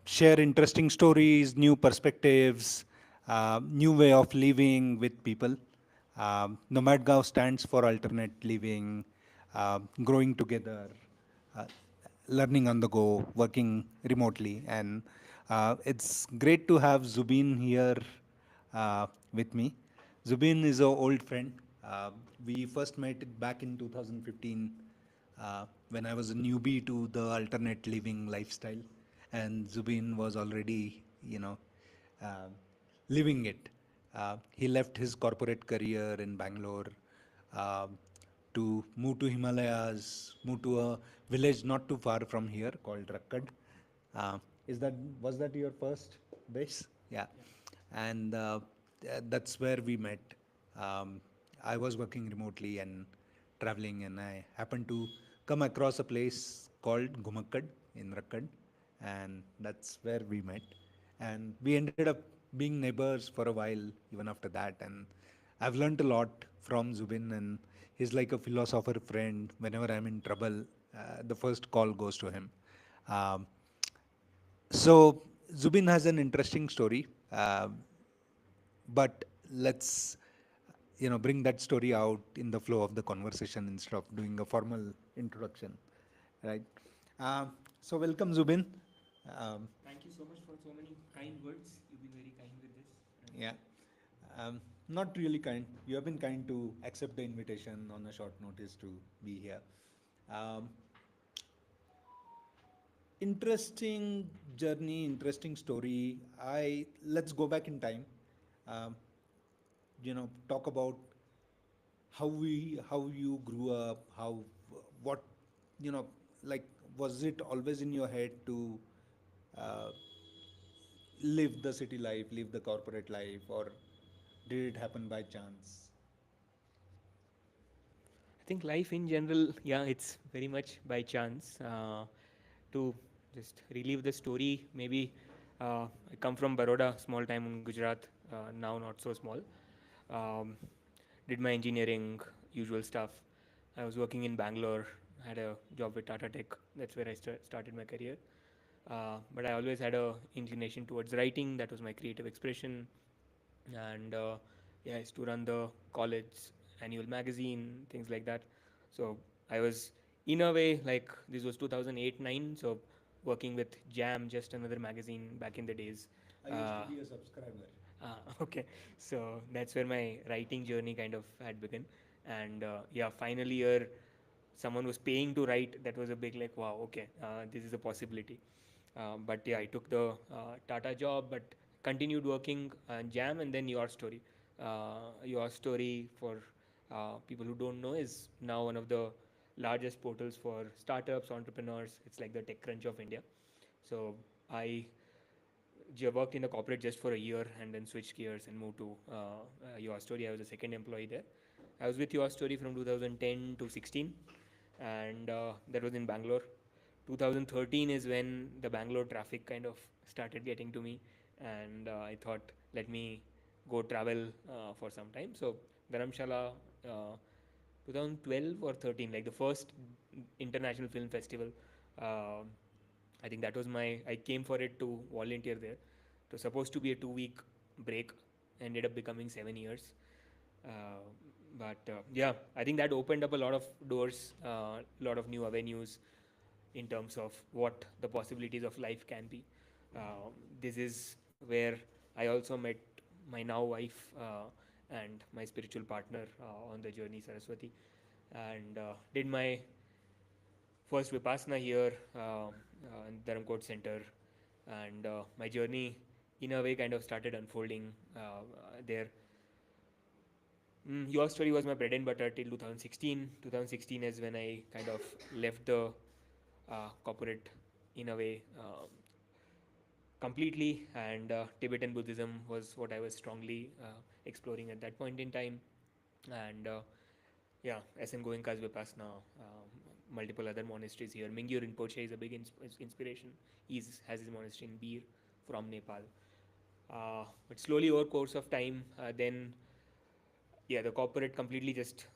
share interesting stories, new perspectives, new way of living with people. Nomad stands for alternate living, growing together, uh, learning on the go, working remotely. And it's great to have Zubin here with me. Zubin is an old friend. We first met back in 2015 when I was a newbie to the alternate living lifestyle, and Zubin was already, uh, living it. He left his corporate career in Bangalore uh, to move to Himalayas, move to a village not too far from here called Rakkad. Uh, is that was that your first base? Yeah, and that's where we met. Um, I was working remotely and traveling, and I happened to come across a place called Gumakkad in Rakkad, and that's where we met. And we ended up being neighbors for a while, even after that. And I've learned a lot from Zubin, and he's like a philosopher friend. Whenever I'm in trouble, the first call goes to him. Um, so Zubin has an interesting story, but let's bring that story out in the flow of the conversation instead of doing a formal introduction, right? So welcome, Zubin. Um, Thank you so much for so many kind words. You've been very kind with this. And yeah, not really kind. You have been kind to accept the invitation on a short notice to be here. Um, Interesting journey, interesting story. I Let's go back in time. Um, Talk about how you grew up, what you know like was it always in your head to uh, live the city life, live the corporate life, or did it happen by chance? I think life in general, yeah, it's very much by chance. To just relive the story, maybe I come from Baroda, small time in Gujarat, now not so small. Um, did my engineering, usual stuff. I was working in Bangalore, had a job with Tata Tech. That's where I started my career. But I always had a inclination towards writing. That was my creative expression. And yeah, I used to run the college annual magazine, things like that. So I was in a way like this was 2008-9, so working with Jam, just another magazine back in the days. I used to uh, be a subscriber. okay, so that's where my writing journey kind of had begun. And yeah, finally year someone was paying to write. That was a big like, wow, okay, this is a possibility. But yeah, I took the Tata job, but continued working Jam. And then Your Story. Your Story, for people who don't know, is now one of the largest portals for startups, entrepreneurs. It's like the TechCrunch of India. So I worked in the corporate just for a year and then switched gears and moved to Your Story. I was a second employee there. I was with Your Story from 2010 to 16, and that was in Bangalore. 2013 is when the Bangalore traffic kind of started getting to me, and I thought, let me go travel for some time. So Dharamshala, 2012 or 13, like the first international film festival. Uh, I think that was I came for it to volunteer there. It was supposed to be a 2 week break, ended up becoming 7 years. Uh, but yeah, I think that opened up a lot of doors, a lot of new avenues in terms of what the possibilities of life can be. This is where I also met my now wife and my spiritual partner on the journey, Saraswati, and did my first Vipassana here in Dharamkot Center, and my journey, in a way, kind of started unfolding there. Your Story was my bread and butter till 2016. 2016 is when I kind of left the corporate, in a way, completely, and Tibetan Buddhism was what I was strongly exploring at that point in time. And yeah, SN Goenka's Vipassana, multiple other monasteries here. Mingyu Rinpoche is a big inspiration. He has his monastery in Bir from Nepal. But slowly, over course of time, then yeah, the corporate completely just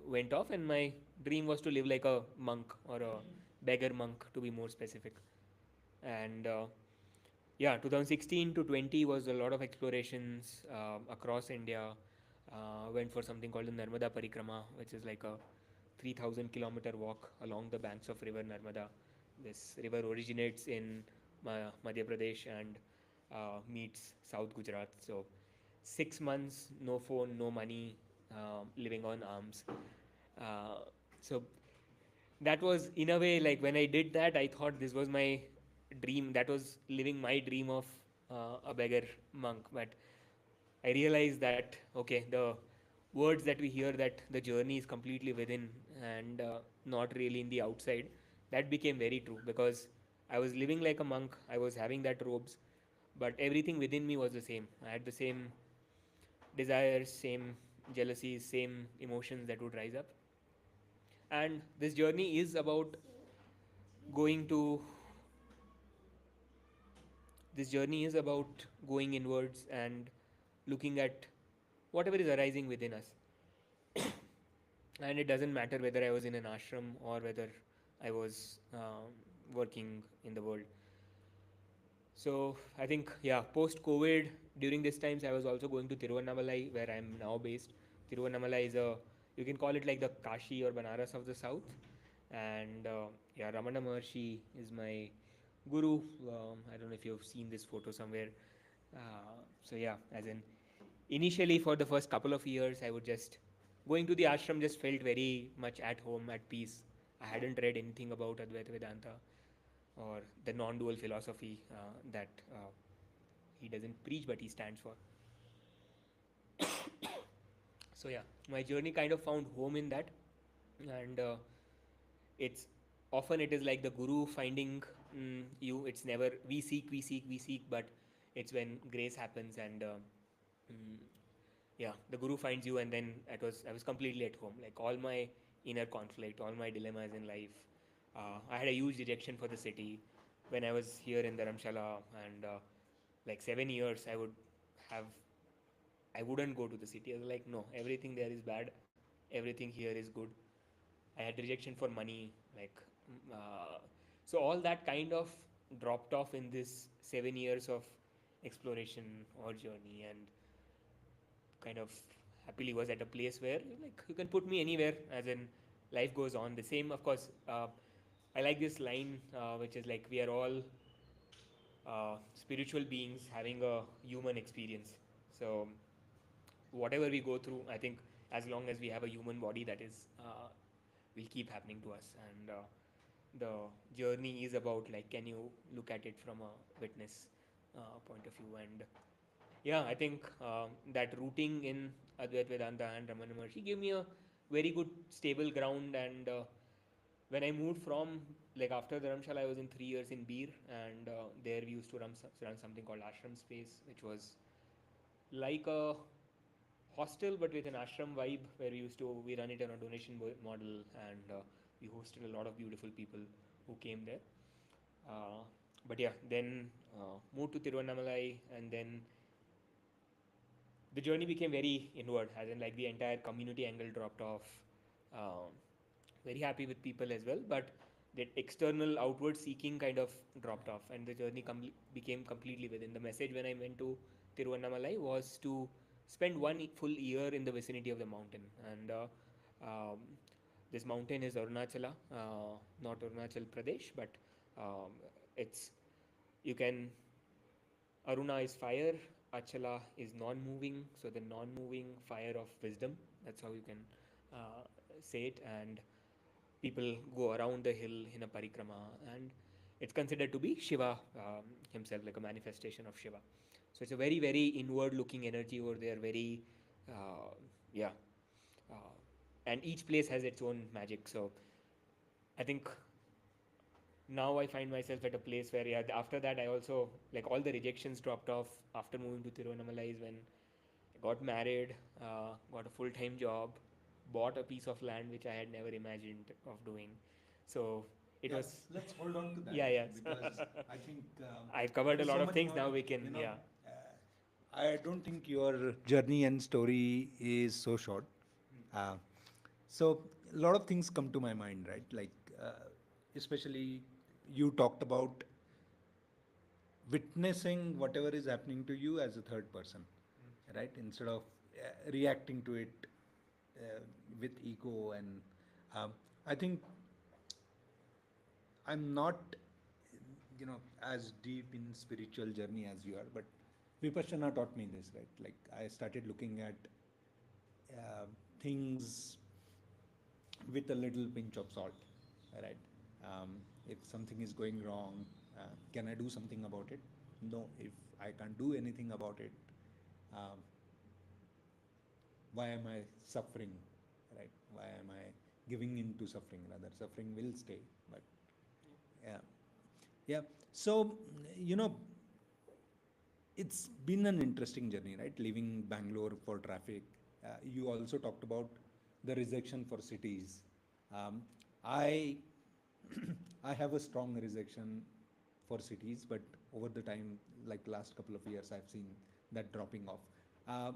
went off, and my dream was to live like a monk, or a beggar monk, to be more specific. And yeah, 2016 to 20 was a lot of explorations across India. Went for something called the Narmada Parikrama, which is like a 3,000-kilometer walk along the banks of river Narmada. This river originates in Madhya Pradesh and meets South Gujarat. So 6 months, no phone, no money, living on alms. Uh, so that was, in a way, like when I did that, I thought this was my dream. That was living my dream of a beggar monk. But I realized that, okay, the words that we hear, that the journey is completely within and not really in the outside, that became very true, because I was living like a monk, I was having that robes, but everything within me was the same. I had the same desires, same jealousies, same emotions that would rise up. And this journey is about going to this journey is about going inwards and looking at whatever is arising within us. And it doesn't matter whether I was in an ashram or whether I was working in the world. So I think, yeah, post COVID, during these times, I was also going to Tiruvannamalai, where I'm now based. Tiruvannamalai is a, you can call it like the Kashi or Banaras of the south. And yeah, Ramana Maharshi is my guru. I don't know if you've seen this photo somewhere. So yeah, as in, initially for the first couple of years, I would just, going to the ashram just felt very much at home, at peace. I hadn't read anything about Advaita Vedanta or the non-dual philosophy that he doesn't preach but he stands for. So yeah, my journey kind of found home in that. And it's often, it is like the guru finding you. It's never we seek, but it's when grace happens. And mm, yeah, the guru finds you, and then I was completely at home. Like all my inner conflict, all my dilemmas in life, I had a huge rejection for the city when I was here in Dharamshala. And like 7 years have I wouldn't go to the city. I was like, no, everything there is bad, everything here is good. I had rejection for money, like so all that kind of dropped off in this 7 years of exploration or journey. And kind of happily was at a place where, like, you can put me anywhere, as in life goes on the same. Of course, I like this line, which is like, we are all spiritual beings having a human experience. So whatever we go through, I think, as long as we have a human body, that is will keep happening to us. And the journey is about, like, can you look at it from a witness point of view. And yeah, I think that rooting in Advaita Vedanta and Ramana Maharshi gave me a very good stable ground. And when I moved from, like, after Dharamshala, I was in 3 years in Beer. And there we used to run something called Ashram Space, which was like a hostel but with an ashram vibe, where we run it on a donation model. And we hosted a lot of beautiful people who came there. uh, but yeah, then moved to Tiruvannamalai. And then the journey became very inward, as in, like, the entire community angle dropped off. um, very happy with people as well, but that external outward seeking kind of dropped off, and the journey became completely within. The message when I went to Tiruvannamalai was to spend one full year in the vicinity of the mountain. And um, this mountain is Arunachala, not Arunachal Pradesh, but um, it's, you can, Aruna is fire, Achala is non moving, so the non moving fire of wisdom, that's how you can say it. And people go around the hill in a parikrama, and it's considered to be Shiva himself, like a manifestation of Shiva. So it's a very, very inward looking energy over there, very, yeah. Uh, and each place has its own magic. So I think now I find myself at a place where, yeah, after that, I also, like, all the rejections dropped off after moving to Tiruvannamalai is when I got married, got a full time job, bought a piece of land which I had never imagined of doing. So it Yeah, was, let's hold on to yeah, that yeah. because I think I there covered a is so lot of much things. more. Now we can, You know, yeah. uh, I don't think your journey and story is so short. Uh, so a lot of things come to my mind, right? Like, especially you talked about witnessing whatever is happening to you as a third person, right? Instead of reacting to it uh, with ego. And um, I think I'm not, as deep in spiritual journey as you are, but Vipassana taught me this, right? Like I started looking at uh, things with a little pinch of salt, right? If something is going wrong, can I do something about it? No. If I can't do anything about it, um, why am I suffering, right? Why am I giving in to suffering? Rather, suffering will stay. But yeah, yeah. So you know, it's been an interesting journey, right? Leaving Bangalore for traffic. You also talked about the rejection for cities. I I have a strong rejection for cities, but over the time, like last couple of years, I've seen that dropping off. Uh,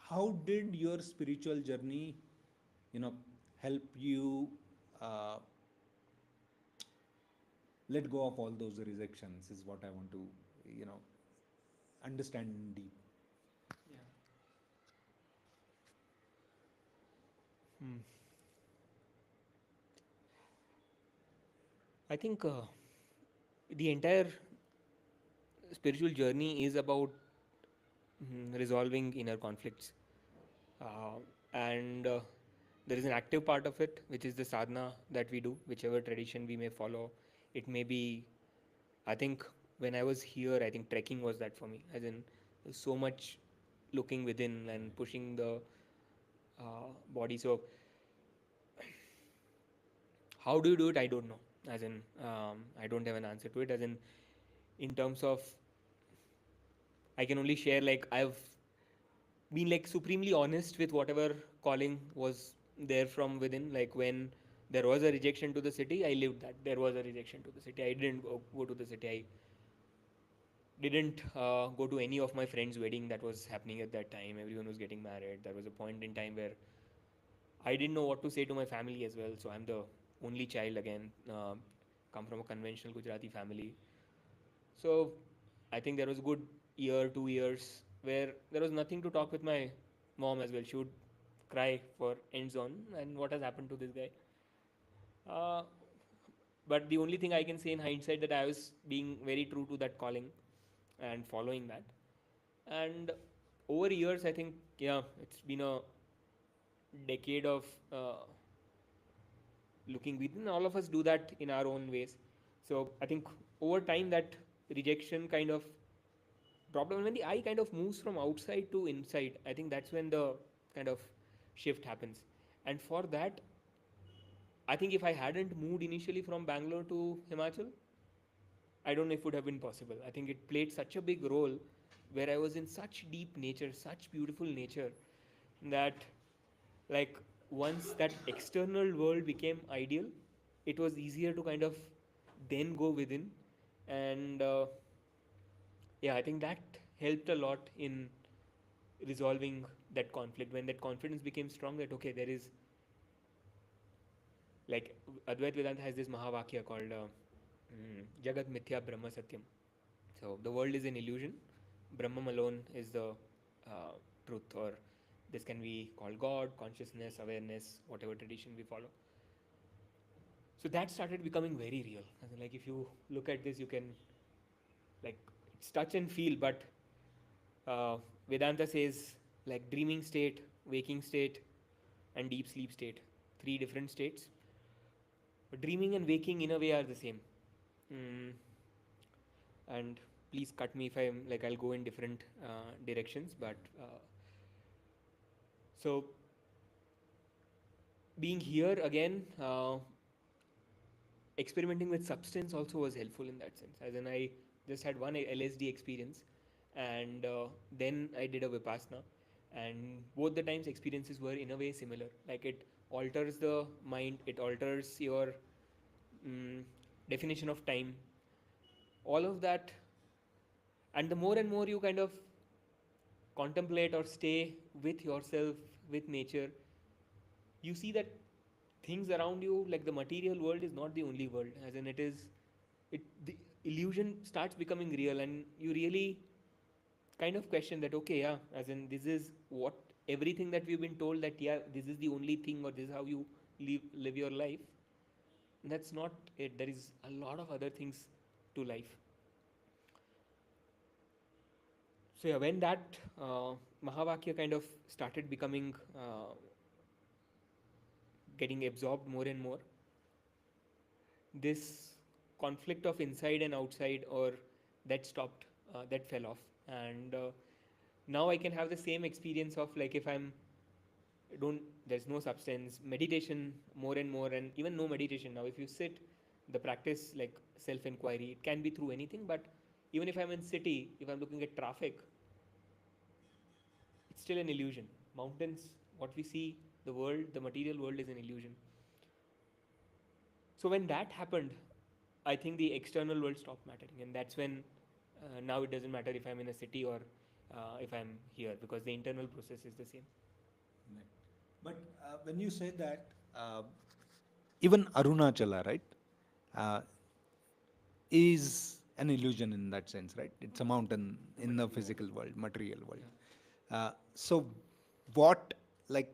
how did your spiritual journey, you know, help you uh, let go of all those rejections? Is what I want to, you know, understand in deep. Yeah. Hmm. I think the entire spiritual journey is about resolving inner conflicts. Uh, and there is an active part of it, which is the sadhana that we do, whichever tradition we may follow. It may be, I think, when I was here, I think trekking was that for me, as in so much looking within and pushing the body. So, how do you do it? I don't know. As in, I don't have an answer to it. As in terms of, I can only share like I've been like supremely honest with whatever calling was there from within. Like when there was a rejection to the city, I lived that. There was a rejection to the city. I didn't go to the city. I didn't go to any of my friends' wedding that was happening at that time. Everyone was getting married. There was a point in time where I didn't know what to say to my family as well. So I'm the only child again. Come from a conventional Gujarati family. So I think there was a good year, 2 years where there was nothing to talk with my mom as well. She would cry for ends on, and what has happened to this guy? Uh, but the only thing I can say in hindsight that I was being very true to that calling and following that. And over years, I think yeah, it's been a decade of looking within. All of us do that in our own ways. So I think over time that rejection kind of problem when the eye kind of moves from outside to inside, I think that's when the kind of shift happens. And for that, I think if I hadn't moved initially from Bangalore to Himachal, I don't know if it would have been possible. I think it played such a big role where I was in such deep nature, such beautiful nature, that like once that external world became ideal, it was easier to kind of then go within. And yeah, I think that helped a lot in resolving that conflict when that confidence became strong that okay, there is like Advaita Vedanta has this Mahavakya called Jagat Mithya Brahma Satyam. So the world is an illusion, Brahman alone is the truth, or this can be called God, consciousness, awareness, whatever tradition we follow. So that started becoming very real. Like if you look at this, you can like it's touch and feel, but uh, Vedanta says like dreaming state, waking state, and deep sleep state, three different states. But dreaming and waking in a way are the same. Mm, and please cut me if I'm like I'll go in different directions. But so being here again, experimenting with substance also was helpful in that sense. As in, I just had one LSD experience, and then I did a Vipassana, and both the times experiences were in a way similar. Like it alters the mind, it alters your mm, definition of time, all of that. And the more and more you kind of contemplate or stay with yourself, with nature, you see that things around you, like the material world, is not the only world. As in, it is, it the, illusion starts becoming real, and you really kind of question that, okay, yeah, as in this is what everything that we've been told, that yeah, this is the only thing, or this is how you live your life. That's not it. There is a lot of other things to life. So yeah, when that Mahavakya kind of started becoming getting absorbed more and more, this conflict of inside and outside, or that stopped, that fell off, and now I can have the same experience of like, if I'm don't there's no substance meditation more and more, and even no meditation now, if you sit, the practice like self inquiry, it can be through anything, but even if I'm in city, if I'm looking at traffic, it's still an illusion. Mountains, what we see, the world, the material world is an illusion. So when that happened, I think the external world stopped mattering, and that's when now it doesn't matter if I'm in a city or if I'm here, because the internal process is the same. Right. But when you say that, even Arunachala, right, uh, is an illusion in that sense, right? It's a mountain The in the material world. physical world, material world. Yeah. So, what, like,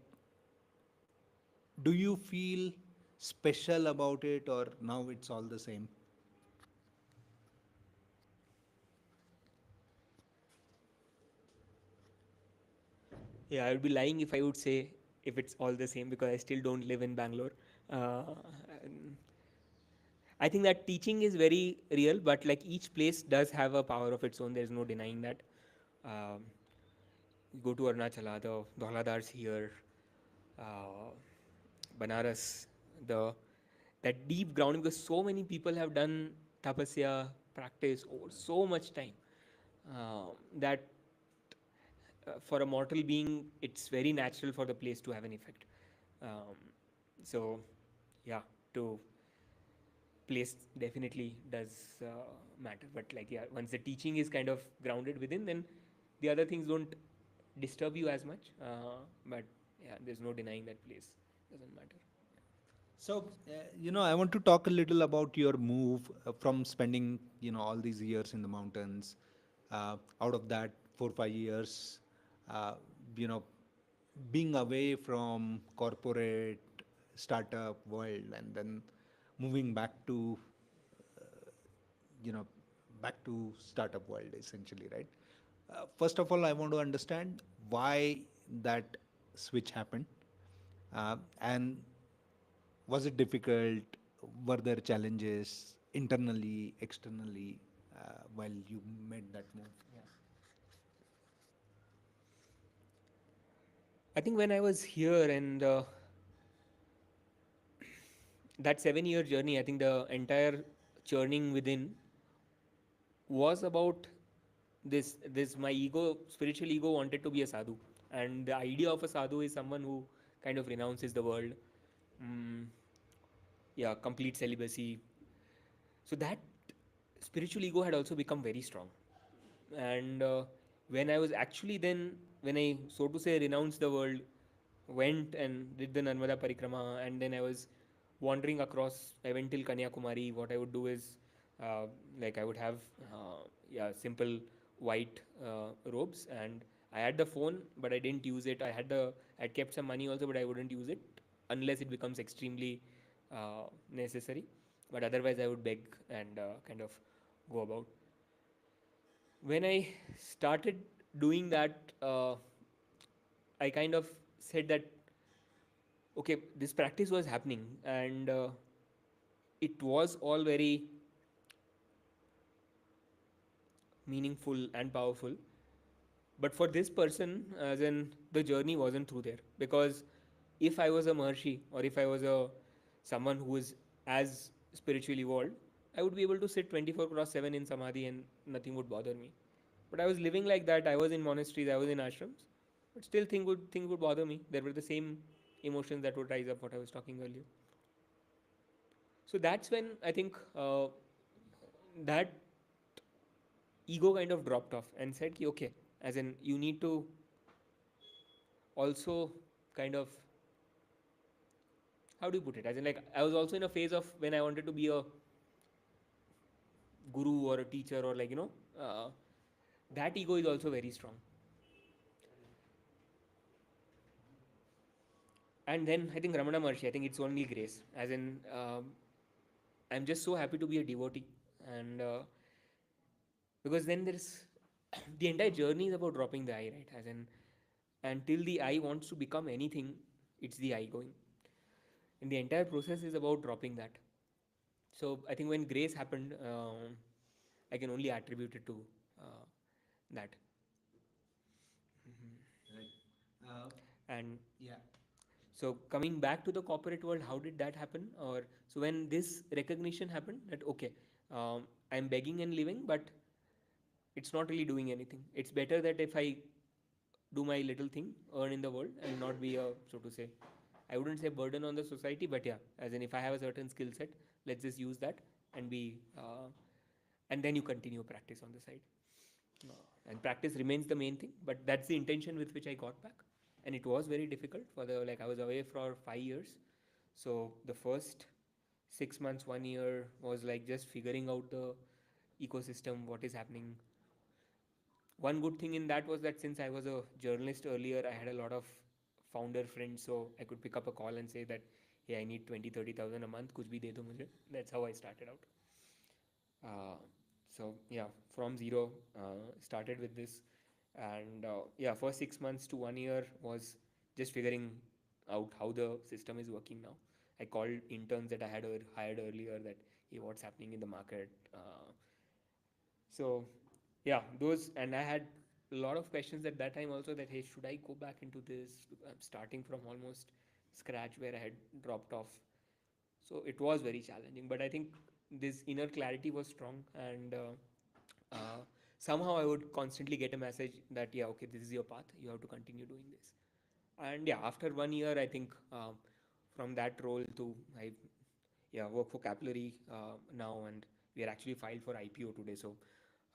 do you feel special about it, or now it's all the same? Yeah, I would be lying if I would say if it's all the same, because I still don't live in Bangalore. Uh, I think that teaching is very real, but like each place does have a power of its own. There's no denying that. Um, you go to Arunachala, the Dhauladars here, uh, Banaras, the that deep grounding, because so many people have done tapasya practice over so much time, that for a mortal being, it's very natural for the place to have an effect. Um, so, yeah, to place definitely does matter. But like, yeah, once the teaching is kind of grounded within, then the other things don't disturb you as much. But yeah, there's no denying that place doesn't matter. So, I want to talk a little about your move from spending, all these years in the mountains. Out of that, 4 5 years, uh, you know, being away from corporate startup world, and then moving back to, you know, back to startup world essentially, right? First of all, I want to understand why that switch happened, and was it difficult? Were there challenges internally, externally, while you made that move? Yeah. I think when I was here, and that 7 year journey, I think the entire churning within was about this my ego, spiritual ego, wanted to be a sadhu, and the idea of a sadhu is someone who kind of renounces the world. mm, yeah, complete celibacy. So that spiritual ego had also become very strong, and when I was actually then, when I, so to say, renounced the world, went and did the Narmada Parikrama, and then I was wandering across. I went till Kanyakumari. What I would do is, like, I would have, yeah, simple white robes, and I had the phone, but I didn't use it. I had kept some money also, but I wouldn't use it unless it becomes extremely necessary. But otherwise, I would beg and kind of go about. When I started doing that, I kind of said that, okay, this practice was happening, and it was all very meaningful and powerful. But for this person, as in, the journey wasn't through there, because if I was a Maharshi, or if I was a someone who is as spiritually evolved, I would be able to sit 24 cross 7 in samadhi and nothing would bother me. But I was living like that. I was in monasteries, I was in ashrams, but still things would bother me. There were the same emotions that would rise up, what I was talking earlier. So that's when I think that ego kind of dropped off and said, ki, okay, as in, you need to also kind of, how do you put it? As in, like, I was also in a phase of when I wanted to be a guru or a teacher, or like, uh, that ego is also very strong. And then I think Ramana Maharshi, I think it's only grace, as in, I'm just so happy to be a devotee. And because then there's the entire journey is about dropping the I, right? As in, until the I wants to become anything, it's the I going. And the entire process is about dropping that. So I think when grace happened, I can only attribute it to uh, that. Right. Uh, And yeah. so coming back to the corporate world, how did that happen? Or so when this recognition happened that okay, I'm begging and living, but it's not really doing anything. It's better that if I do my little thing, earn in the world, and not be a, so to say, I wouldn't say burden on the society, but yeah, as in if I have a certain skill set, let's just use that and be, and then you continue practice on the side. Uh, and practice remains the main thing, but that's the intention with which I got back. And it was very difficult for the, like, I was away for 5 years. So the first 6 months, 1 year was like just figuring out the ecosystem, what is happening. One good thing in that was that since I was a journalist earlier, I had a lot of founder friends, so I could pick up a call and say that, hey, I need 20-30,000 a month, kuch bhi de do mujhe. That's how I started out. Uh, so yeah, from zero, started with this. And yeah, for 6 months to 1 year was just figuring out how the system is working now. I called interns that I had hired earlier that, hey, what's happening in the market. So yeah, those, and I had a lot of questions at that time also, that, hey, should I go back into this? I'm starting from almost scratch where I had dropped off. So it was very challenging, but I think this inner clarity was strong. And somehow I would constantly get a message that, yeah, okay, this is your path, you have to continue doing this. And yeah, after 1 year, I think, from that role to I, yeah, work for Capillary now, and we are actually filed for IPO today. So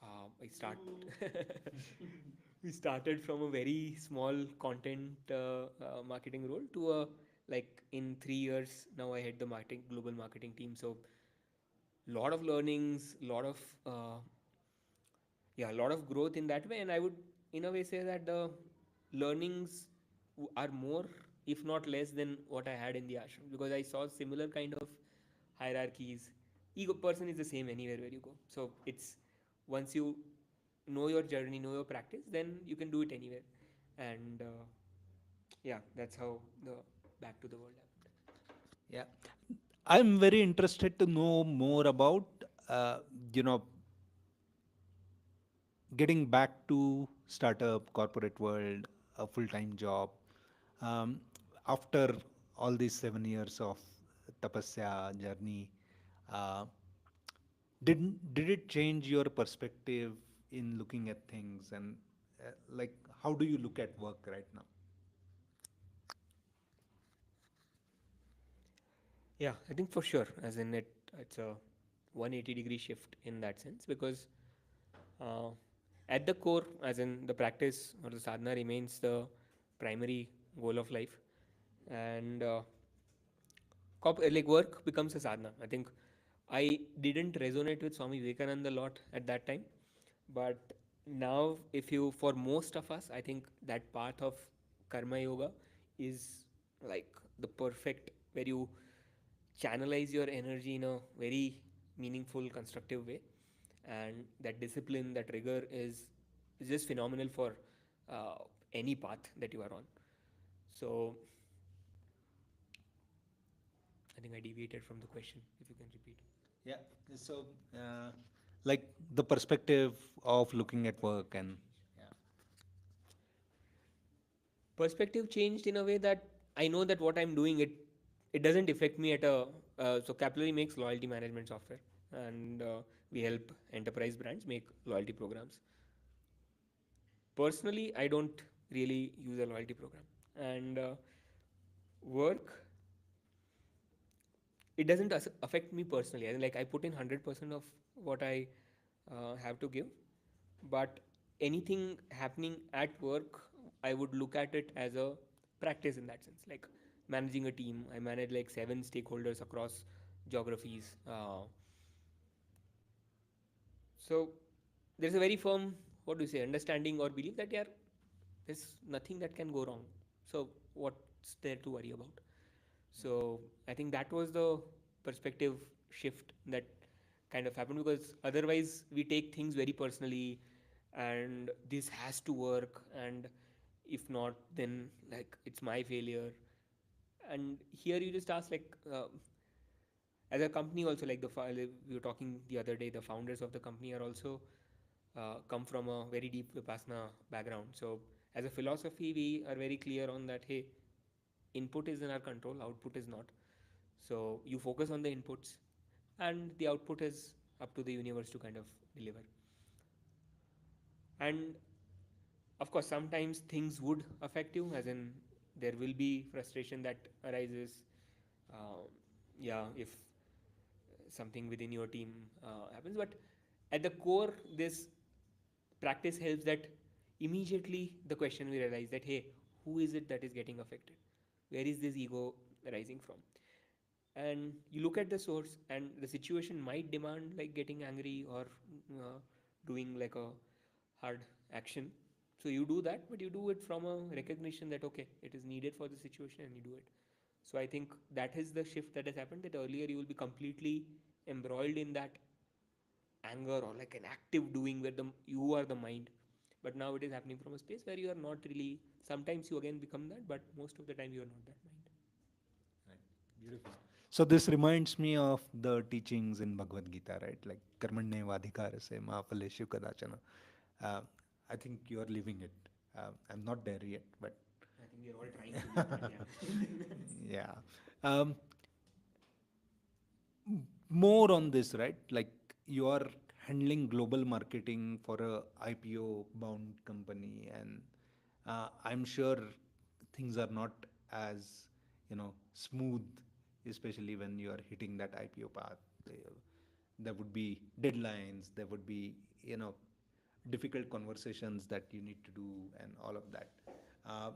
I start we started from a very small content marketing role to a, like, in 3 years now I head the marketing, global marketing team. So lot of learnings, lot of yeah, a lot of growth in that way. And I would in a way say that the learnings are more, if not less, than what I had in the ashram, because I saw similar kind of hierarchies. Ego person is the same anywhere where you go. So it's, once you know your journey, know your practice, then you can do it anywhere. And yeah, that's how the back to the world happened. Yeah. I'm very interested to know more about, uh, you know, getting back to startup, corporate world, a full-time job. Um, After all these 7 years of tapasya journey, uh, did it change your perspective in looking at things, and like how do you look at work right now? Yeah, I think for sure, as in it's a 180-degree shift in that sense, because uh, at the core, as in the practice or the sadhana remains the primary goal of life. And like work becomes a sadhana. I think I didn't resonate with Swami Vivekananda a lot at that time, but now, if you, for most of us, I think that path of karma yoga is like the perfect, where you channelize your energy in a very meaningful, constructive way. And that discipline, that rigor is just phenomenal for uh, any path that you are on. So I think I deviated from the question. If you can repeat. Yeah. So, uh, like the perspective of looking at work and yeah. Perspective changed in a way that I know that what I'm doing, it doesn't affect me at a, so Capillary makes loyalty management software, and we help enterprise brands make loyalty programs. Personally, I don't really use a loyalty program. And work, it doesn't affect me personally. I mean, like, I put in 100% of what I have to give, but anything happening at work, I would look at it as a practice in that sense. Like managing a team, I manage like 7 stakeholders across geographies. So there's a very firm, what do you say, understanding or belief that, yeah, there's nothing that can go wrong. So what's there to worry about? So I think that was the perspective shift that kind of happened, because otherwise we take things very personally and this has to work, and if not, then like it's my failure. And here you just ask, like, as a company also, like we were talking the other day, the founders of the company are also come from a very deep Vipassana background. So as a philosophy, we are very clear on that. Hey, input is in our control, output is not. So you focus on the inputs, and the output is up to the universe to kind of deliver. And of course, sometimes things would affect you, as in there will be frustration that arises. Uh, yeah, if something within your team happens, but at the core, this practice helps that immediately the question will arise that, hey, who is it that is getting affected? Where is this ego arising from? And you look at the source, and the situation might demand like getting angry or doing like a hard action. So you do that, but you do it from a recognition that, okay, it is needed for the situation, and you do it. So I think that is the shift that has happened, that earlier you will be completely embroiled in that anger or like an active doing where you are the mind, but now it is happening from a space where you are not really. Sometimes you again become that, but most of the time you are not that mind. Right. Beautiful. So this reminds me of the teachings in Bhagavad Gita, right? Like karmanye vadhikarase ma phaleshu kadachana. Uh, I think you are living it. I'm not there yet, but I think we are all trying to live that, yeah. yeah. Um, more on this, right? Like you are handling global marketing for a IPO bound company, and I'm sure things are not as smooth, especially when you are hitting that IPO path. There would be deadlines. There would be difficult conversations that you need to do, and all of that. Uh,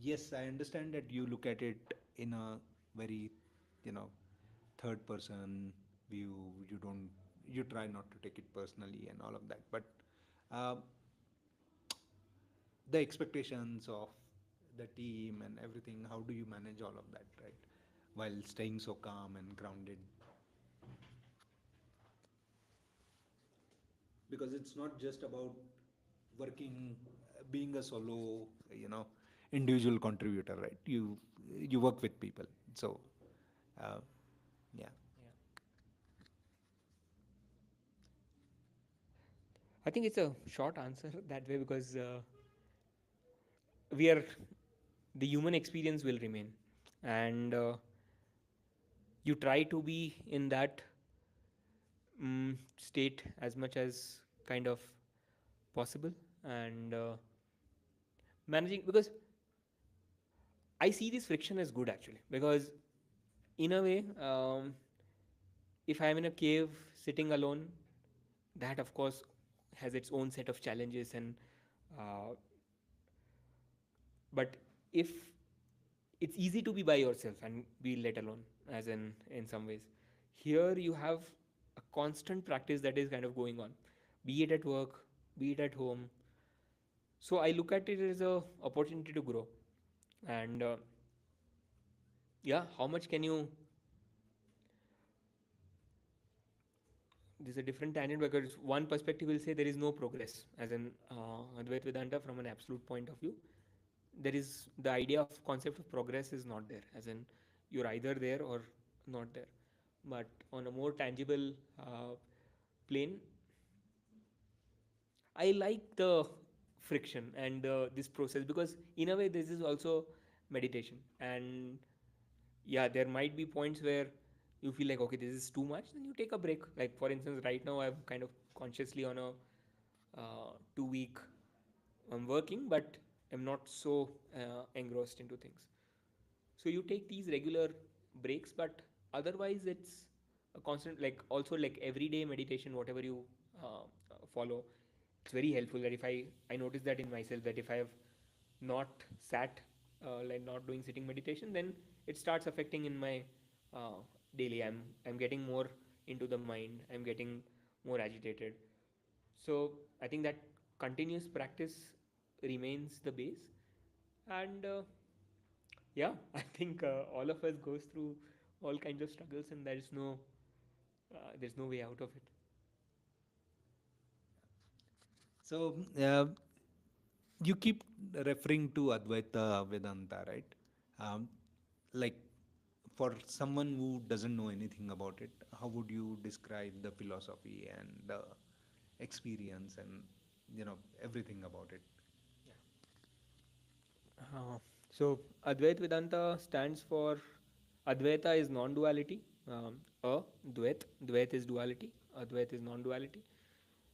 yes, I understand that you look at it in a very, you know, third person view. You try not to take it personally and all of that. But uh, the expectations of the team and everything, how do you manage all of that, right? While staying so calm and grounded, because it's not just about working, being a solo, individual contributor, right? You work with people, so uh, yeah. Yeah, I think it's a short answer that way, because we are, the human experience will remain, and you try to be in that state as much as kind of possible, and managing, because I see this friction as good actually, because in a way, if I'm in a cave sitting alone, that of course has its own set of challenges, and uh, but if it's easy to be by yourself and be let alone, as in some ways, here you have a constant practice that is kind of going on, be it at work, be it at home. So I look at it as a opportunity to grow, and yeah, how much can you, this is a different tangent, because one perspective will say there is no progress, as in Advaita Vedanta, from an absolute point of view, there is the idea of concept of progress is not there, as in you're either there or not there. But on a more tangible plane, I like the friction and this process, because in a way this is also meditation. And yeah, there might be points where you feel like, okay, this is too much, then you take a break. Like for instance, right now I'm kind of consciously on a 2 week, I'm working, but I'm not so engrossed into things. So you take these regular breaks, but otherwise it's a constant, like also like everyday meditation, whatever you follow, it's very helpful. That if I notice that in myself, that if I have not sat, like not doing sitting meditation, then it starts affecting in my uh, daily. I'm getting more into the mind, I'm getting more agitated. So I think that continuous practice remains the base. And yeah, I think all of us goes through all kinds of struggles, and there's no way out of it. So you keep referring to Advaita Vedanta, right? Um, like for someone who doesn't know anything about it, how would you describe the philosophy and the experience and everything about it? Uh, so Advaita Vedanta stands for, Advaita is non-duality. Dvait is duality. Advaita is non-duality,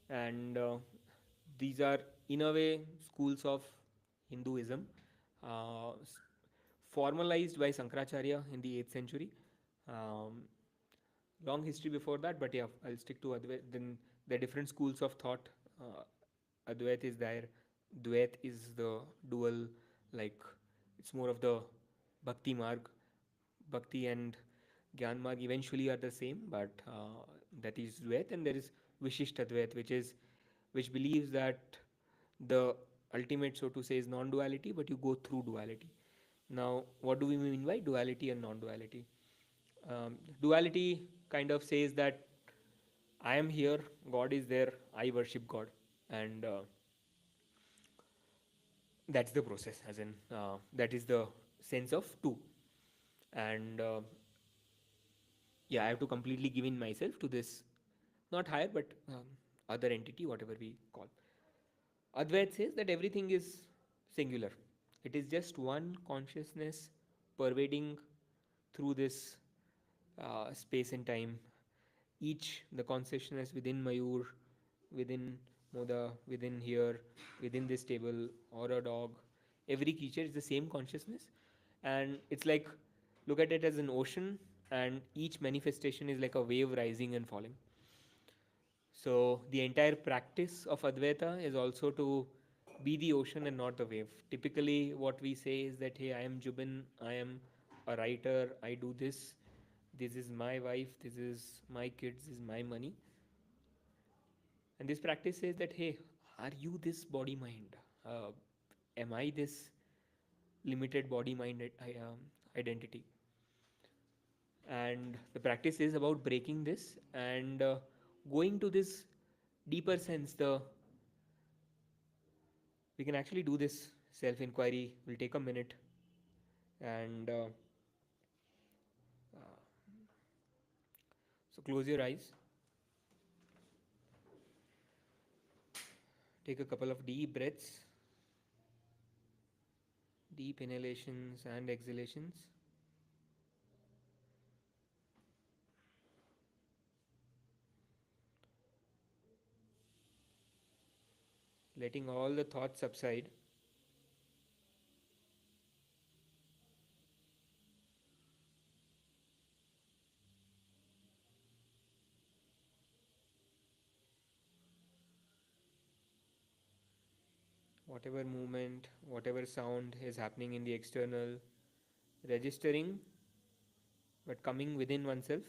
and these are in a way schools of Hinduism, uh, s- formalized by Sankaracharya in the 8th century. Um, Long history before that, but yeah, I'll stick to Advait. Then there are different schools of thought. Uh, Advait is there. Dvait is the dual, like it's more of the Bhakti Marg. Bhakti and Gyan Marg eventually are the same, but that is Dvait, and there is Vishisht Advait, which believes that the ultimate, so to say, is non-duality, but you go through duality. Now, what do we mean by duality and non-duality? Duality kind of says that I am here, God is there, I worship God, and that's the process. As in, that is the sense of two, and yeah, I have to completely give in myself to this, not higher, but other entity, whatever we call. Advait says that everything is singular. It is just one consciousness pervading through this space and time. Each, the consciousness within Mayur, within Moda, within here, within this table, or a dog, every creature is the same consciousness. And it's like, look at it as an ocean, and each manifestation is like a wave rising and falling. So the entire practice of Advaita is also to be the ocean and not the wave. Typically, what we say is that, hey, I am Jubin, I am a writer, I do this, this is my wife, this is my kids, this is my money. And this practice says that, hey, are you this body mind? Am I this limited body mind identity? And the practice is about breaking this and going to this deeper sense. The We can actually do this self inquiry. Will take a minute, and so close your eyes, take a couple of deep breaths, deep inhalations and exhalations, letting all the thoughts subside. Whatever movement, whatever sound is happening in the external, registering but coming within oneself,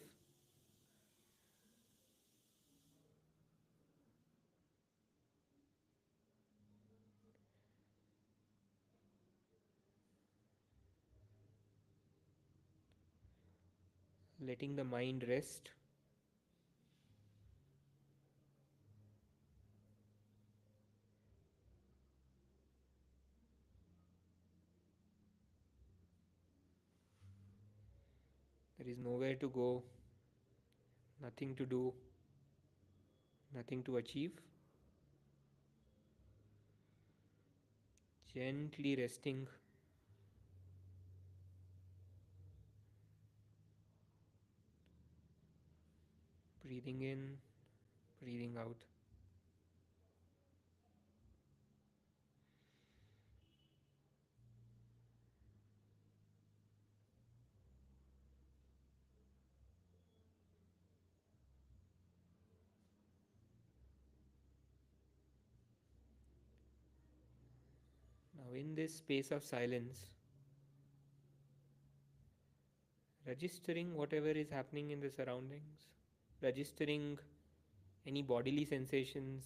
letting the mind rest. There is nowhere to go, nothing to do, nothing to achieve. Gently resting, breathing in, breathing out. Now, in this space of silence, registering whatever is happening in the surroundings, registering any bodily sensations,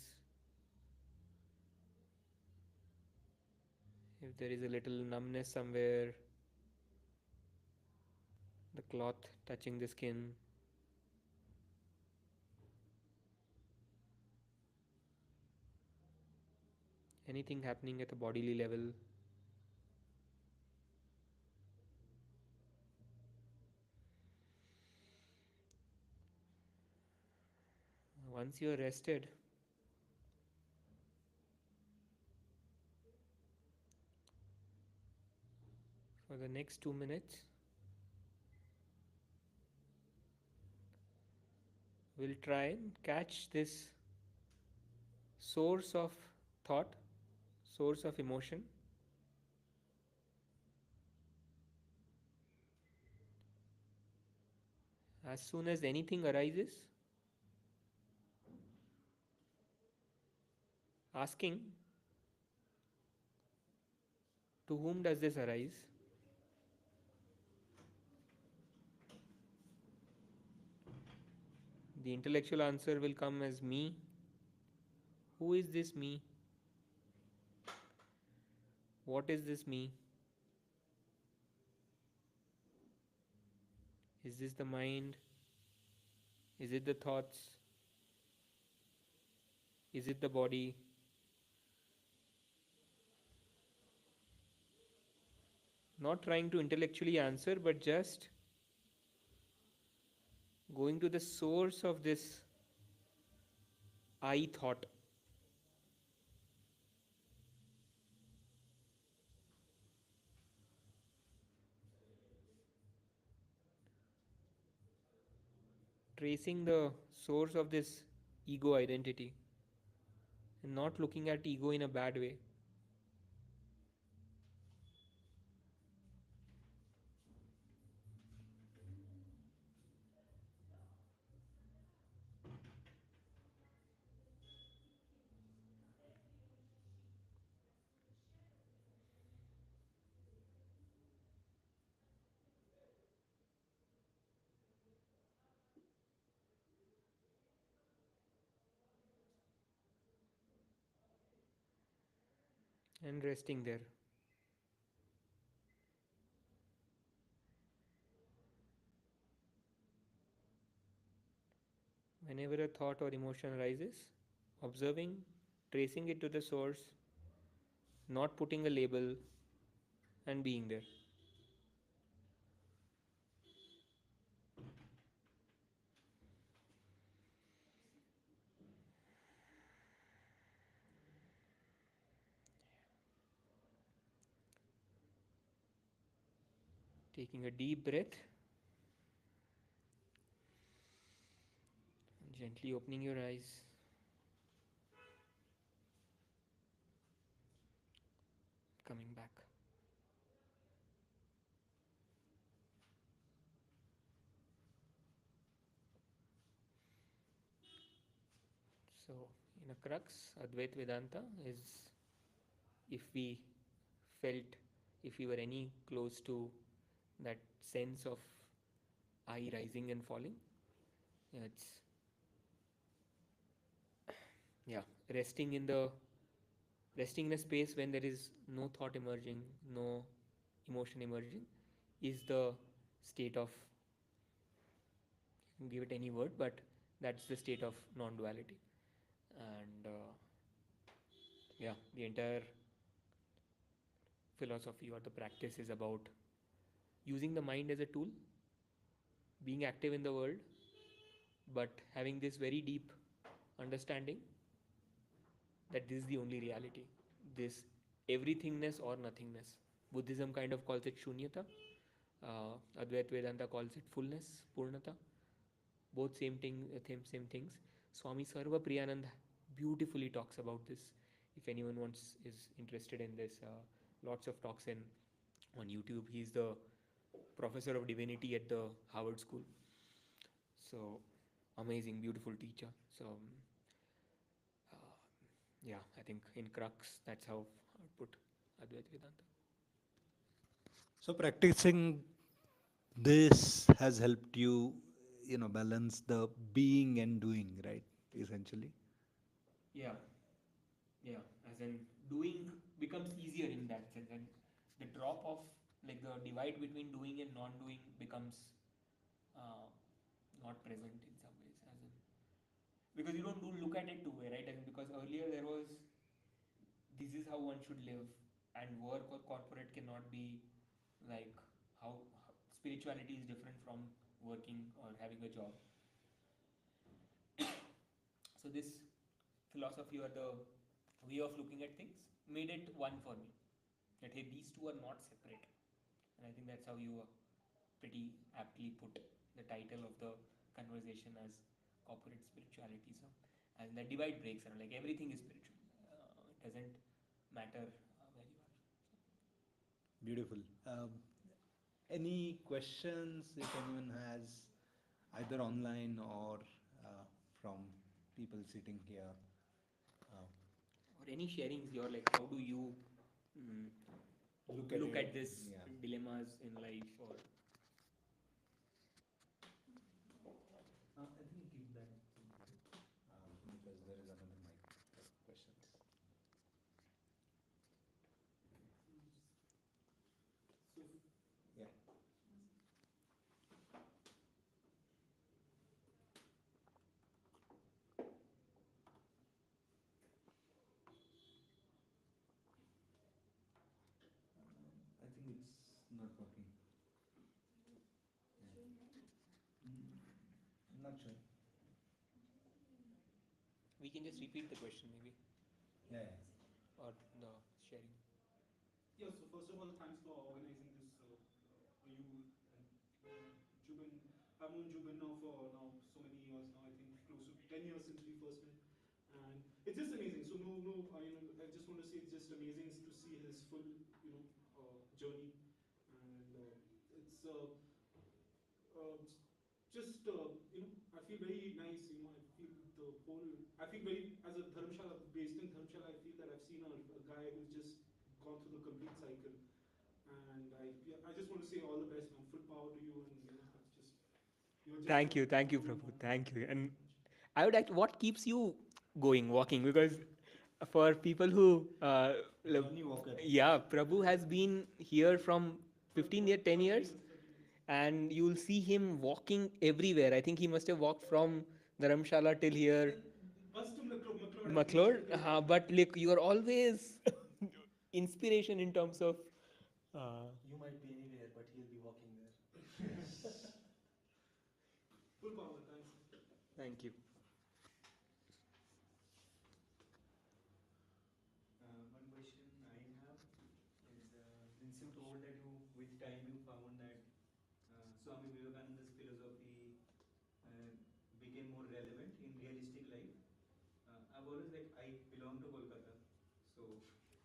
if there is a little numbness somewhere, the cloth touching the skin, anything happening at a bodily level. Once you're rested, for the next 2 minutes, we'll try and catch this source of thought, source of emotion. As soon as anything arises, asking, to whom does this arise? The intellectual answer will come as me. Who is this me? What is this me? Is this the mind? Is it the thoughts? Is it the body? Not trying to intellectually answer, but just going to the source of this I thought. Tracing the source of this ego identity and not looking at ego in a bad way. And resting there. Whenever a thought or emotion arises, observing, tracing it to the source, not putting a label, and being there. Taking a deep breath, gently opening your eyes, coming back. So, in a crux, Advaita Vedanta is, if we felt, if we were any close to that sense of I rising and falling, it's, yeah, resting in a space when there is no thought emerging, no emotion emerging, is the state of, you can give it any word, but that's the state of non-duality. And yeah, the entire philosophy or the practice is about using the mind as a tool, being active in the world, but having this very deep understanding that this is the only reality, this everythingness or nothingness. Buddhism kind of calls it shunyata, Advaita Vedanta calls it fullness, purnata. Both same things. Swami Sarva Priyanand beautifully talks about this. If anyone wants is interested in this, lots of talks in on YouTube. He's the professor of divinity at the Harvard School. So amazing, beautiful teacher. So uh, yeah, I think in crux that's how I would put Advaita Vedanta. So practicing this has helped you balance the being and doing, right? Essentially. Yeah, yeah. As in, doing becomes easier in that sense, and the drop off, like the divide between doing and non-doing, becomes uh, not present in some ways. As in, because you don't do look at it two way, right? And because earlier there was, this is how one should live, and work or corporate cannot be like how spirituality is different from working or having a job. So this philosophy or the way of looking at things made it one for me, that hey, these two are not separate. And I think that's how you pretty aptly put the title of the conversation as corporate spirituality. So and the divide breaks around, like everything is spiritual. It doesn't matter where you are. Beautiful. Any questions, if anyone has, either online or from people sitting here? Uh, Or any sharings, you're like, how do you mm, Look at look it. at this Yeah. dilemmas in life? Or I think keep that because there is another mic for questions. So, yeah. I think it's not working. Yeah. I'm not sure. we can just repeat the question maybe, Yeah, yeah. or the sharing. Yeah, so first of all, thanks for organizing this. You and Jubin, I've known Jubin now for now so many years now. I think close to 10 years since we first met, and it's just amazing. So I just want to say it's just amazing to see his full, journey, and uh, just I feel very nice. I feel the whole. I feel very as a Dharamshala based in Dharamshala. I feel that I've seen a guy who's just gone through the complete cycle, and I just want to say all the best, man. Full power to you, and that's just you're just a Thank you, role Prabhu. model. Thank Thank you. you And so much. I would like, what keeps you going, walking? Because for people who, Journey walker. yeah, Prabhu has been here from 15 years, 10 13 years, years, 13 years. and you'll see him walking everywhere. I think he must have walked from Dharamshala till here, Bus to McLeod, I think McLeod. till But like, you are always inspiration in terms of. Uh, You might be anywhere, but he'll be walking there. full power. Thanks. Thank you. One question I have is, since you told that you, with time you found that Swami Vivekananda's philosophy uh, became more relevant in realistic life. I've always like, I belong to Kolkata, so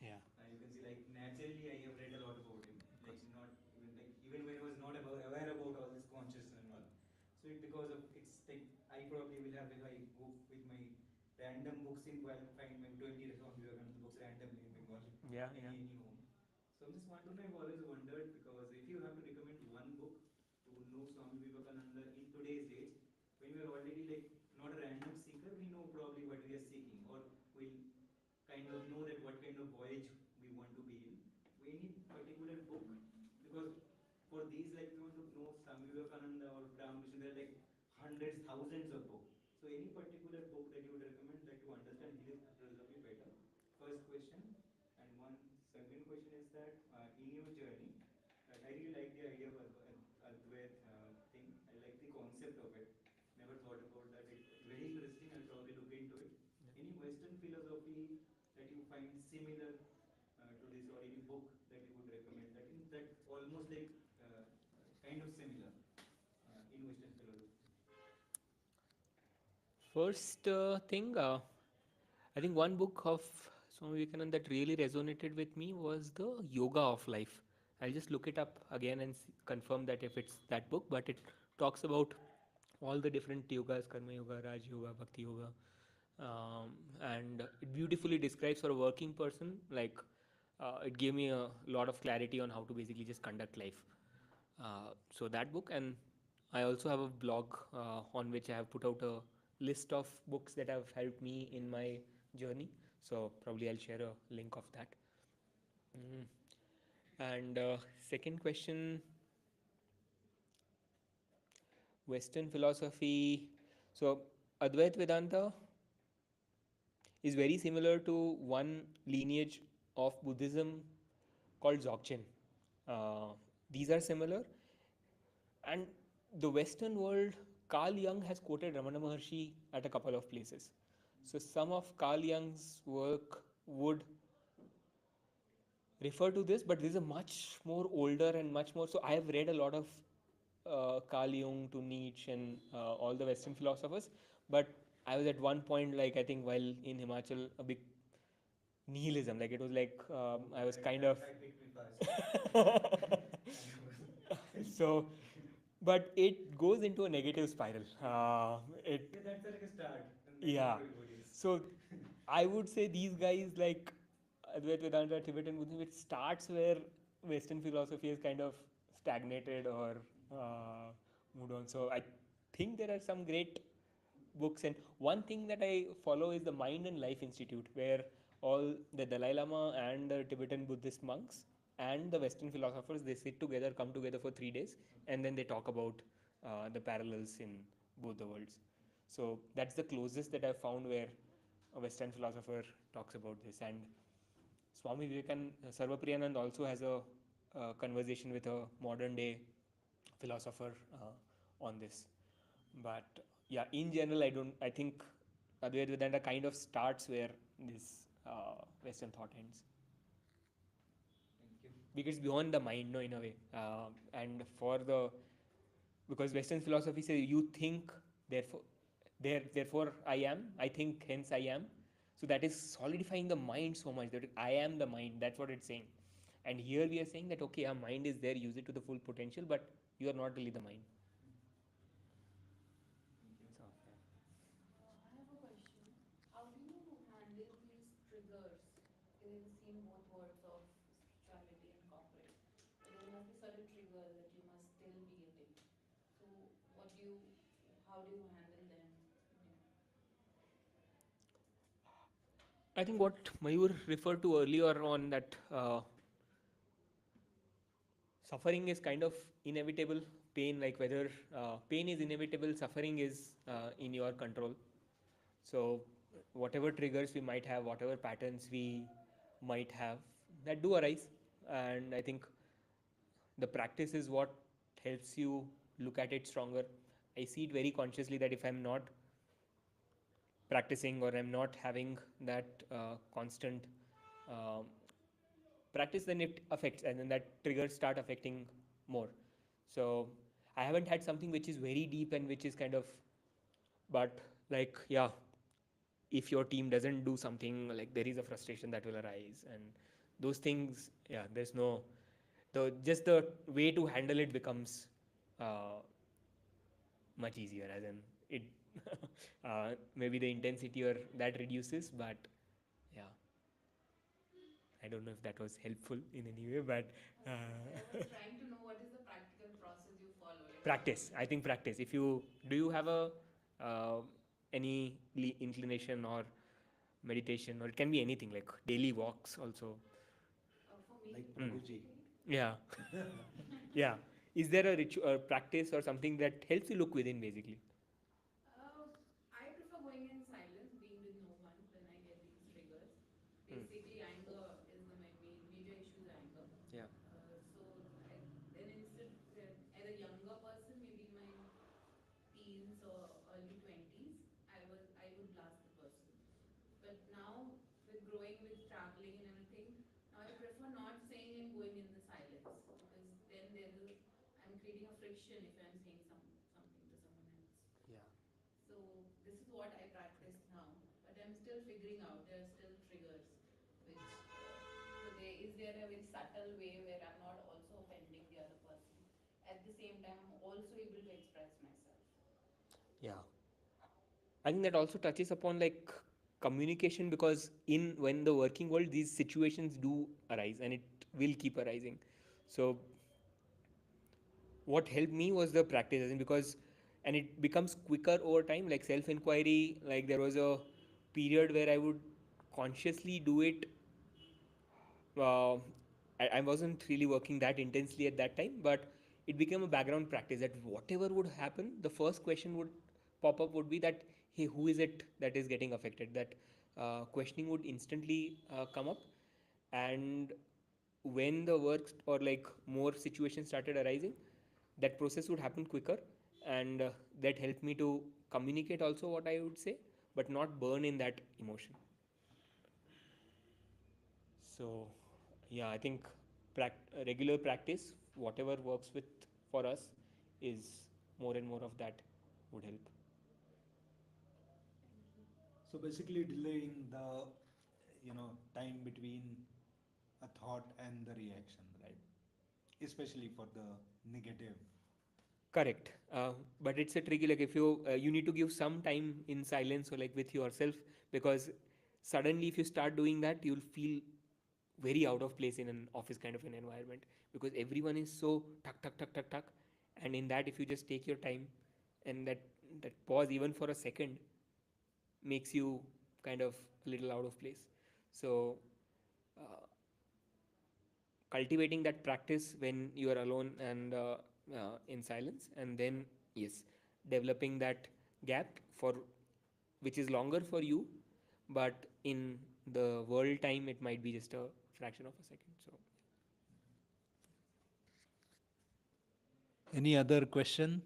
Yeah. you can see like naturally I have read a lot about him. Like not even like even when I was not aware about all this consciousness and all. So it because of it's like I probably will have if I go with my random books in while find maybe 20 Swami Vivekananda books randomly in Bengal, Yeah, yeah. any home. So I'm just wondering, I've always wondered because if you have to recommend one book to know Swami Vivekananda in today's age, when we are already like not a random seeker, we know probably what we are seeking, or we'll kind of know that what kind of voyage we want to be in. We need particular book because for these, like, if you want to know Swami Vivekananda or Ramakrishna, there are like hundreds, thousands of books. So any particular book that you would recommend that to understand his philosophy better? First question. And one second question is that in your journey, I really like the idea of Advaita thing. I like the concept of it. Never thought about that. It's very interesting. I'll probably look into it. Any Western philosophy that you find similar to this, or any book that you would recommend that in that almost like kind of similar in Western philosophy? First thing, I think one book of Swami Vivekananda that really resonated with me was the Yoga of Life. I'll just look it up again and confirm that if it's that book, but it talks about all the different yogas, Karma Yoga, Raj Yoga, Bhakti Yoga, and it beautifully describes for a working person. Like, it gave me a lot of clarity on how to basically just conduct life. So that book, and I also have a blog on which I have put out a list of books that have helped me in my journey. So probably I'll share a link of that. Mm. And second question, Western philosophy. So Advaita Vedanta is very similar to one lineage of Buddhism called Dzogchen. Uh, these are similar, and the Western world, Carl Jung has quoted Ramana Maharshi at a couple of places. So some of Carl Jung's work would refer to this, but this is a much more older and much more. So I have read a lot of Carl Jung to Nietzsche and all the Western philosophers, but I was at one point, like I think while in Himachal, a big nihilism. Like it was like I was kind of. That hit me first. I know. So, but it goes into a negative spiral. It Yeah, that's like a start, and then yeah. it goes. So I would say these guys like Advaita Vedanta, Tibetan Buddhism, it starts where Western philosophy is kind of stagnated or moved on. So I think there are some great books, and one thing that I follow is the Mind and Life Institute, where all the Dalai Lama and the Tibetan Buddhist monks and the Western philosophers, they sit together, come together for 3 days, and then they talk about the parallels in both the worlds. So that's the closest that I've found where a Western philosopher talks about this. And Swami Vivekananda, Sarvapriyanand also has a conversation with a modern day philosopher on this. But yeah, in general, I don't. I think Advaita Vedanta kind of starts where this Western thought ends, Thank you. because it's beyond the mind, no, in a way. And for the because Western philosophy says you think, therefore, therefore I am. I think, hence I am. So that is solidifying the mind so much that I am the mind. That's what it's saying. And here we are saying that okay, our mind is there, use it to the full potential, but you are not really the mind. Thank you. So yeah. I have a question. How do you handle these triggers? Because we've seen both worlds of spirituality and corporate, but there must be certain triggers that you must still be getting. So, how do you handle them? Yeah. I think what Mayur referred to earlier on, that suffering is kind of inevitable. Pain, like whether pain is inevitable, suffering is in your control. So whatever triggers we might have, whatever patterns we might have, that do arise. And I think the practice is what helps you look at it stronger. I see it very consciously that if I'm not practicing, or I'm not having that constant um, practice, then it affects, and then that triggers start affecting more. So I haven't had something which is very deep and which is kind of, but like yeah, if your team doesn't do something, like there is a frustration that will arise, and those things, yeah, there's no, the just the way to handle it becomes uh, much easier, as in it maybe the intensity or that reduces, but yeah, I don't know if that was helpful in any way, but I was trying to know what is the practical process you follow. Like how do practice, I think practice. If you do, you have a uh, any inclination or meditation, or it can be anything like daily walks also. for me Like Mm. Prabhuji. specifically? Yeah. Yeah, is there a ritual practice or something that helps you look within, basically? Uh, I prefer going in silence, being with no one when I get these triggers. Mm. Basically, anger is the major issue is anger. Yeah. Then instead, as a younger person, maybe in my teens or early 20s, I would blast the person. But now, with growing, with traveling and everything, now I prefer not saying and going in the silence, because then I'm creating a friction if I'm saying something to someone else. Yeah. So this is what I practice now, but I'm still figuring out. There are still triggers, which so there a very subtle way where I'm not also offending the other person. At the same time, I'm also able to express myself. Yeah, I think that also touches upon like communication, because in when the working world, these situations do arise and it will keep arising. So what helped me was the practice, as in because, and it becomes quicker over time, like self inquiry. Like there was a period where I would consciously do it. uh, I wasn't really working that intensely at that time, but it became a background practice that whatever would happen, the first question would pop up would be that, hey, who is it that is getting affected? That questioning would instantly come up. And when the work or like more situations started arising, that process would happen quicker. And that helped me to communicate also what I would say, but not burn in that emotion. So, yeah, I think regular practice, whatever works with for us, is more and more of that would help. Thank you. So basically delaying the, time between a thought and the reaction, right? Especially for the negative. Correct. But it's a tricky, like if you need to give some time in silence or like with yourself, because suddenly if you start doing that, you'll feel very out of place in an office kind of an environment, because everyone is so tuck tuck tuck tuck tuck. And in that, if you just take your time, and that pause even for a second makes you kind of a little out of place. So uh, cultivating that practice when you are alone and in silence, and then yes, developing that gap for which is longer for you, but in the world time it might be just a fraction of a second. So Any other question?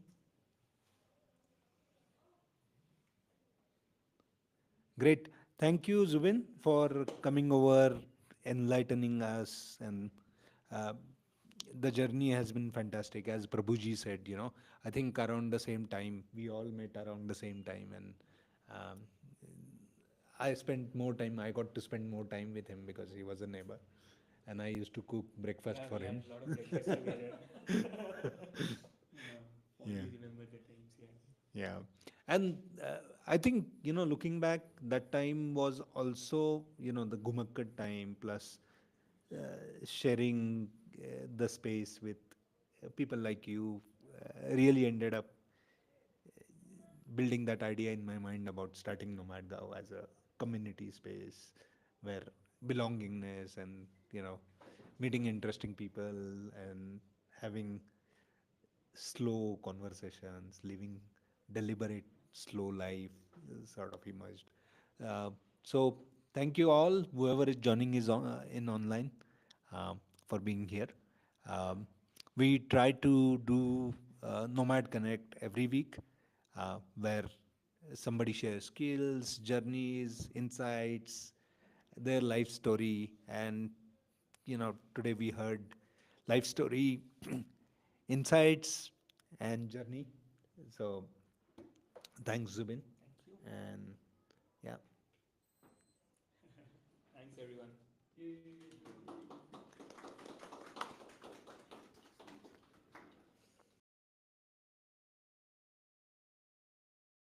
Great. Thank you, Zubin, for coming over, enlightening us, and uh, the journey has been fantastic. As Prabhuji said, I think around the same time, we all met around the same time, and um, I got to spend more time with him because he was a neighbor, and I used to cook breakfast yeah, for we had him. a lot of breakfast together. Yeah, Yeah. fondly remember the times. Yeah. Yeah. And I think, looking back, that time was also, the Gumakkad time plus uh, sharing the space with people like you really ended up building that idea in my mind about starting Nomad Gao as a community space where belongingness and, meeting interesting people and having slow conversations, living deliberate, slow life sort of emerged. Uh, so thank you all, whoever is joining is in online, for being here. Um, we try to do Nomad Connect every week, where somebody shares skills, journeys, insights, their life story, and today we heard life story, insights, and journey. So thanks, Zubin, Thank you. and yeah. Thanks everyone. Yay.